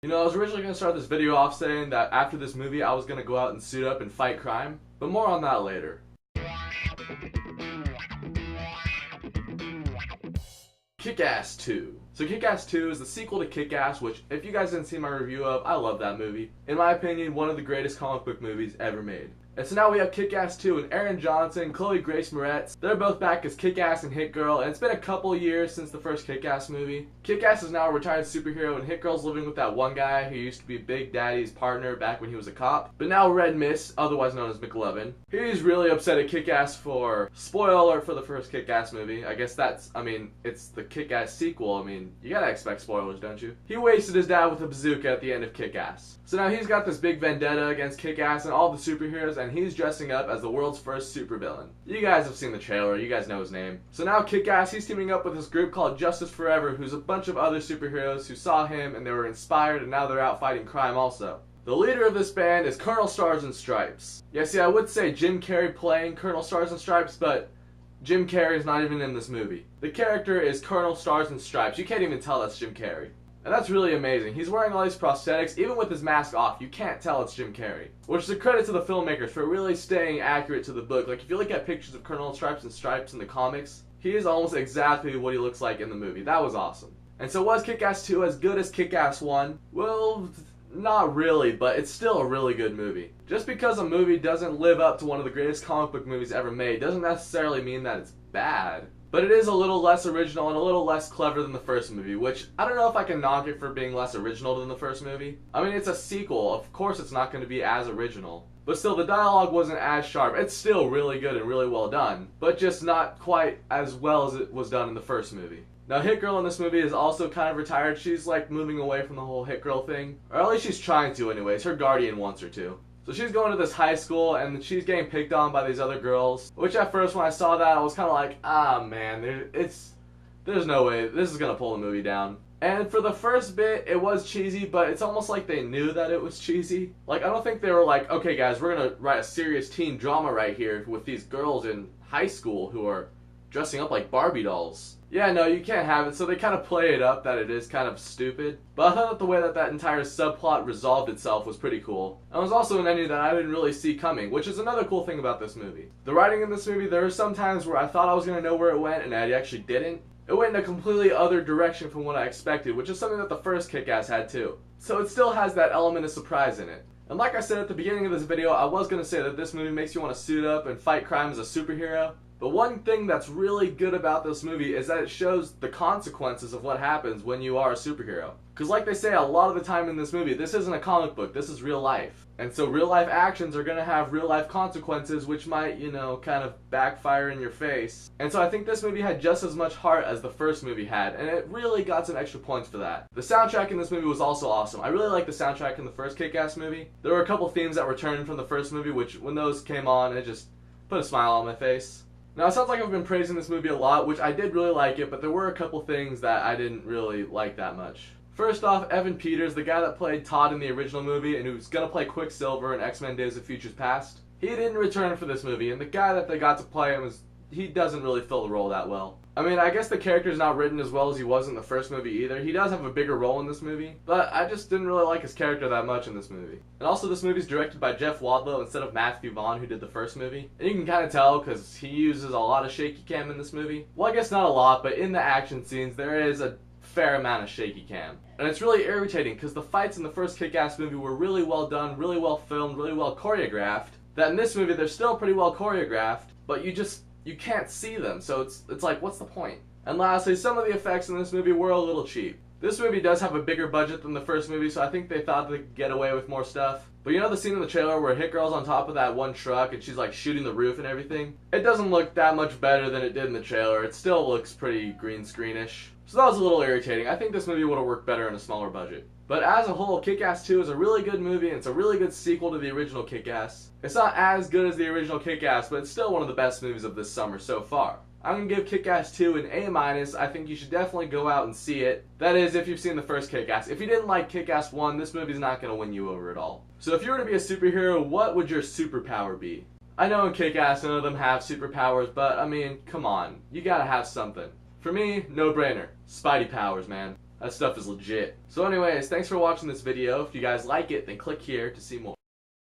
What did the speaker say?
You know, I was originally going to start this video off saying that after this movie I was going to go out and suit up and fight crime, but more on that later. Kick-Ass 2. So Kick-Ass 2 is the sequel to Kick-Ass, which, if you guys didn't see my review of, I love that movie. In my opinion, one of the greatest comic book movies ever made. And so now we have Kick-Ass 2 and Aaron Johnson, Chloe Grace Moretz. They're both back as Kick-Ass and Hit Girl, and it's been a couple years since the first Kick-Ass movie. Kick-Ass is now a retired superhero, and Hit Girl's living with that one guy who used to be Big Daddy's partner back when he was a cop. But now Red Mist, otherwise known as McLovin, he's really upset at Kick-Ass for, spoiler alert for the first Kick-Ass movie. I guess that's, it's the Kick-Ass sequel. You gotta expect spoilers, don't you? He wasted his dad with a bazooka at the end of Kick-Ass. So now he's got this big vendetta against Kick-Ass and all the superheroes, and he's dressing up as the world's first supervillain. You guys have seen the trailer, you guys know his name. So now Kick-Ass, he's teaming up with this group called Justice Forever, who's a bunch of other superheroes who saw him and they were inspired, and now they're out fighting crime also. The leader of this band is Colonel Stars and Stripes. Yeah, see, I would say Jim Carrey playing Colonel Stars and Stripes, but Jim Carrey is not even in this movie. The character is Colonel Stars and Stripes. You can't even tell that's Jim Carrey. And that's really amazing. He's wearing all these prosthetics, even with his mask off, you can't tell it's Jim Carrey. Which is a credit to the filmmakers for really staying accurate to the book. Like, if you look at pictures of Colonel Stripes and Stripes in the comics, he is almost exactly what he looks like in the movie. That was awesome. And so was Kick-Ass 2 as good as Kick-Ass 1? Well, not really, but it's still a really good movie. Just because a movie doesn't live up to one of the greatest comic book movies ever made doesn't necessarily mean that it's bad. But it is a little less original and a little less clever than the first movie, which I don't know if I can knock it for being less original than the first movie. It's a sequel, of course it's not going to be as original. But still, the dialogue wasn't as sharp. It's still really good and really well done, but just not quite as well as it was done in the first movie. Now, Hit Girl in this movie is also kind of retired. She's like moving away from the whole Hit Girl thing. Or at least she's trying to anyways. Her guardian wants her to. So she's going to this high school and she's getting picked on by these other girls. Which at first when I saw that I was kind of like, ah man, there's no way this is going to pull the movie down. And for the first bit it was cheesy, but it's almost like they knew that it was cheesy. Like, I don't think they were like, okay guys, we're going to write a serious teen drama right here with these girls in high school who are dressing up like Barbie dolls. Yeah, no, you can't have it, so they kind of play it up that it is kind of stupid. But I thought that the way that that entire subplot resolved itself was pretty cool. And it was also an ending that I didn't really see coming, which is another cool thing about this movie. The writing in this movie, there are some times where I thought I was going to know where it went, and I actually didn't. It went in a completely other direction from what I expected, which is something that the first Kick-Ass had too. So it still has that element of surprise in it. And like I said at the beginning of this video, I was going to say that this movie makes you want to suit up and fight crime as a superhero. But one thing that's really good about this movie is that it shows the consequences of what happens when you are a superhero. Because like they say a lot of the time in this movie, this isn't a comic book, this is real life. And so real life actions are going to have real life consequences which might, kind of backfire in your face. And so I think this movie had just as much heart as the first movie had, and it really got some extra points for that. The soundtrack in this movie was also awesome. I really liked the soundtrack in the first Kick-Ass movie. There were a couple themes that returned from the first movie, which when those came on, it just put a smile on my face. Now, it sounds like I've been praising this movie a lot, which I did really like it, but there were a couple things that I didn't really like that much. First off, Evan Peters, the guy that played Todd in the original movie and who's gonna play Quicksilver in X-Men Days of Futures Past, he didn't return for this movie, and the guy that they got to play him he doesn't really fill the role that well. I guess the character's not written as well as he was in the first movie either. He does have a bigger role in this movie, but I just didn't really like his character that much in this movie. And also, this movie's directed by Jeff Wadlow instead of Matthew Vaughn, who did the first movie. And you can kind of tell because he uses a lot of shaky cam in this movie. Well, I guess not a lot, but in the action scenes, there is a fair amount of shaky cam. And it's really irritating because the fights in the first Kick-Ass movie were really well done, really well filmed, really well choreographed. That in this movie, they're still pretty well choreographed, but you can't see them, so it's like, what's the point? And lastly, some of the effects in this movie were a little cheap. This movie does have a bigger budget than the first movie, so I think they thought they could get away with more stuff. But you know the scene in the trailer where Hit Girl's on top of that one truck and she's like shooting the roof and everything? It doesn't look that much better than it did in the trailer. It still looks pretty green screenish. So that was a little irritating. I think this movie would have worked better in a smaller budget. But as a whole, Kick-Ass 2 is a really good movie, and it's a really good sequel to the original Kick-Ass. It's not as good as the original Kick-Ass, but it's still one of the best movies of this summer so far. I'm going to give Kick-Ass 2 an A-. I think you should definitely go out and see it. That is, if you've seen the first Kick-Ass. If you didn't like Kick-Ass 1, this movie's not going to win you over at all. So if you were to be a superhero, what would your superpower be? I know in Kick-Ass none of them have superpowers, but come on. You gotta have something. For me, no brainer. Spidey powers, man. That stuff is legit. So anyways, thanks for watching this video. If you guys like it, then click here to see more.